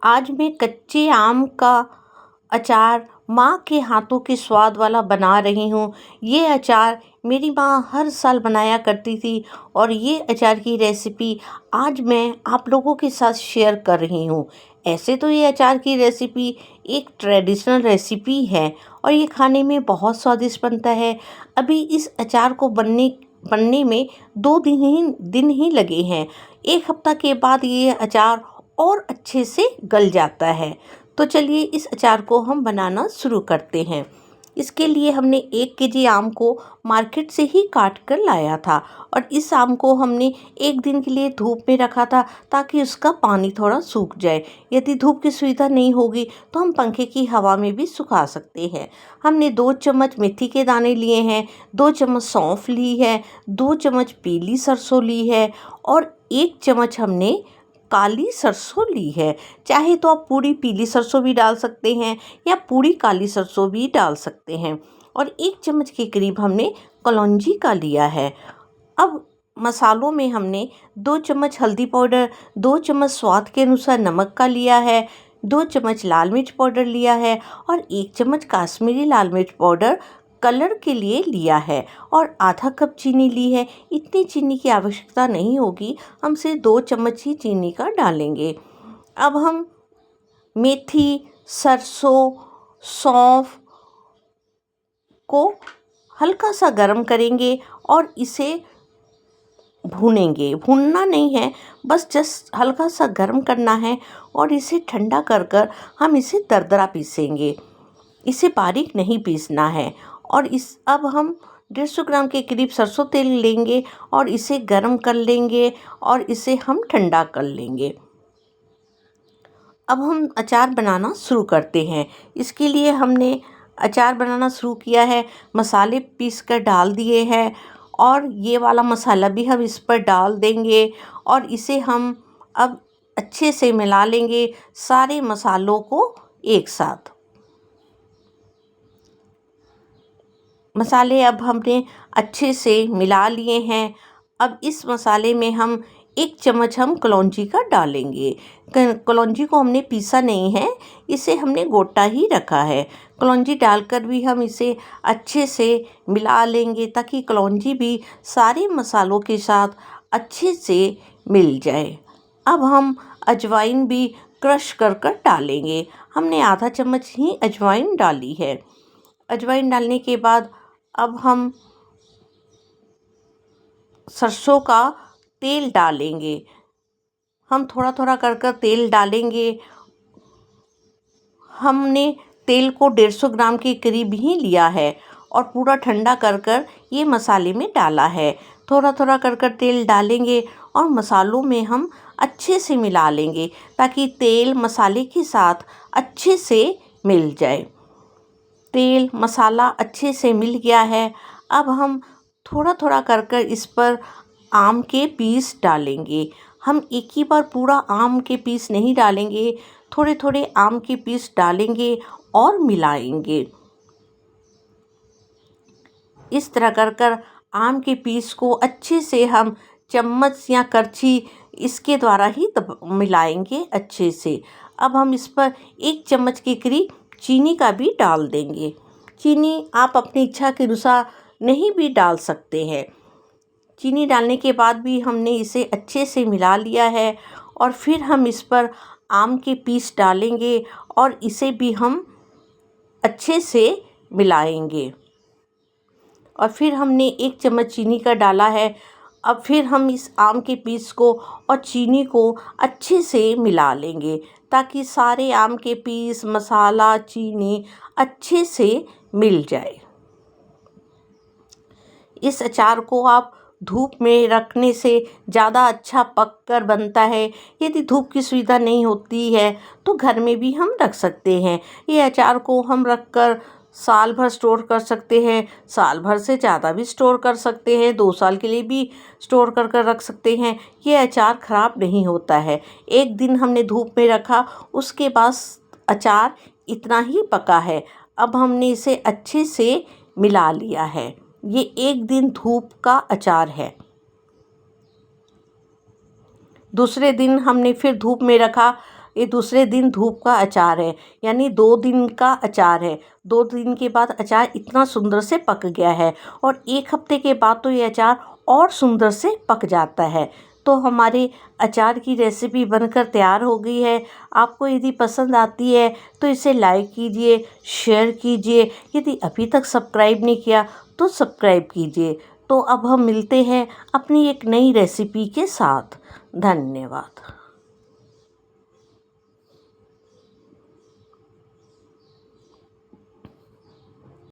आज मैं कच्चे आम का अचार माँ के हाथों के स्वाद वाला बना रही हूँ। ये अचार मेरी माँ हर साल बनाया करती थी और ये अचार की रेसिपी आज मैं आप लोगों के साथ शेयर कर रही हूँ। ऐसे तो ये अचार की रेसिपी एक ट्रेडिशनल रेसिपी है और ये खाने में बहुत स्वादिष्ट बनता है। अभी इस अचार को बनने में 2 दिन ही लगे हैं। 1 हफ्ता के बाद ये अचार और अच्छे से गल जाता है। तो चलिए इस अचार को हम बनाना शुरू करते हैं। इसके लिए हमने 1 केजी आम को मार्केट से ही काट कर लाया था और इस आम को हमने 1 दिन के लिए धूप में रखा था ताकि उसका पानी थोड़ा सूख जाए। यदि धूप की सुविधा नहीं होगी तो हम पंखे की हवा में भी सुखा सकते हैं। हमने 2 चम्मच मेथी के दाने लिए हैं, 2 चम्मच सौंफ ली है, 2 चम्मच पीली सरसों ली है और 1 चम्मच हमने काली सरसों ली है। चाहे तो आप पूरी पीली सरसों भी डाल सकते हैं या पूरी काली सरसों भी डाल सकते हैं। और 1 चम्मच के करीब हमने कलौंजी का लिया है। अब मसालों में हमने 2 चम्मच हल्दी पाउडर, 2 चम्मच स्वाद के अनुसार नमक का लिया है, 2 चम्मच लाल मिर्च पाउडर लिया है और 1 चम्मच काश्मीरी लाल मिर्च पाउडर कलर के लिए लिया है और आधा कप चीनी ली है। इतनी चीनी की आवश्यकता नहीं होगी, हम सिर्फ 2 चम्मच ही चीनी का डालेंगे। अब हम मेथी, सरसों, सौंफ को हल्का सा गर्म करेंगे और इसे भूनेंगे। भूनना नहीं है, बस जस्ट हल्का सा गर्म करना है और इसे ठंडा कर कर हम इसे दरदरा पीसेंगे। इसे बारीक नहीं पीसना है। और अब हम 150 ग्राम के करीब सरसों तेल लेंगे और इसे गर्म कर लेंगे और इसे हम ठंडा कर लेंगे। अब हम अचार बनाना शुरू करते हैं। इसके लिए हमने अचार बनाना शुरू किया है। मसाले पीस कर डाल दिए हैं और ये वाला मसाला भी हम इस पर डाल देंगे और इसे हम अब अच्छे से मिला लेंगे सारे मसालों को एक साथ। मसाले अब हमने अच्छे से मिला लिए हैं। अब इस मसाले में हम 1 चम्मच हम कलौंजी का डालेंगे। कलौंजी को हमने पीसा नहीं है, इसे हमने गोटा ही रखा है। कलौंजी डालकर भी हम इसे अच्छे से मिला लेंगे ताकि कलौंजी भी सारे मसालों के साथ अच्छे से मिल जाए। अब हम अजवाइन भी क्रश कर कर डालेंगे। हमने आधा चम्मच ही अजवाइन डाली है। अजवाइन डालने के बाद अब हम सरसों का तेल डालेंगे। हम थोड़ा थोड़ा कर कर तेल डालेंगे। हमने तेल को 150 ग्राम के करीब ही लिया है और पूरा ठंडा कर कर ये मसाले में डाला है। थोड़ा थोड़ा कर कर तेल डालेंगे और मसालों में हम अच्छे से मिला लेंगे ताकि तेल मसाले के साथ अच्छे से मिल जाए। तेल मसाला अच्छे से मिल गया है। अब हम थोड़ा थोड़ा कर कर इस पर आम के पीस डालेंगे। हम एक ही बार पूरा आम के पीस नहीं डालेंगे, थोड़े थोड़े आम के पीस डालेंगे और मिलाएंगे। इस तरह कर कर आम के पीस को अच्छे से हम चम्मच या करछी इसके द्वारा ही मिलाएंगे अच्छे से। अब हम इस पर 1 चम्मच के करीब चीनी का भी डाल देंगे। चीनी आप अपनी इच्छा के अनुसार नहीं भी डाल सकते हैं। चीनी डालने के बाद भी हमने इसे अच्छे से मिला लिया है और फिर हम इस पर आम के पीस डालेंगे और इसे भी हम अच्छे से मिलाएंगे। और फिर हमने 1 चम्मच चीनी का डाला है। अब फिर हम इस आम के पीस को और चीनी को अच्छे से मिला लेंगे ताकि सारे आम के पीस, मसाला, चीनी अच्छे से मिल जाए। इस अचार को आप धूप में रखने से ज़्यादा अच्छा पक कर बनता है। यदि धूप की सुविधा नहीं होती है तो घर में भी हम रख सकते हैं। ये अचार को हम रख कर साल भर स्टोर कर सकते हैं, साल भर से ज़्यादा भी स्टोर कर सकते हैं, 2 साल के लिए भी स्टोर कर कर रख सकते हैं। ये अचार ख़राब नहीं होता है। 1 दिन हमने धूप में रखा, उसके बाद अचार इतना ही पका है। अब हमने इसे अच्छे से मिला लिया है। ये 1 दिन धूप का अचार है। दूसरे दिन हमने फिर धूप में रखा ये दूसरे दिन धूप का अचार है, यानी 2 दिन का अचार है। 2 दिन के बाद अचार इतना सुंदर से पक गया है और 1 हफ्ते के बाद तो ये अचार और सुंदर से पक जाता है। तो हमारे अचार की रेसिपी बनकर तैयार हो गई है। आपको यदि पसंद आती है तो इसे लाइक कीजिए, शेयर कीजिए। यदि अभी तक सब्सक्राइब नहीं किया तो सब्सक्राइब कीजिए। तो अब हम मिलते हैं अपनी एक नई रेसिपी के साथ। धन्यवाद।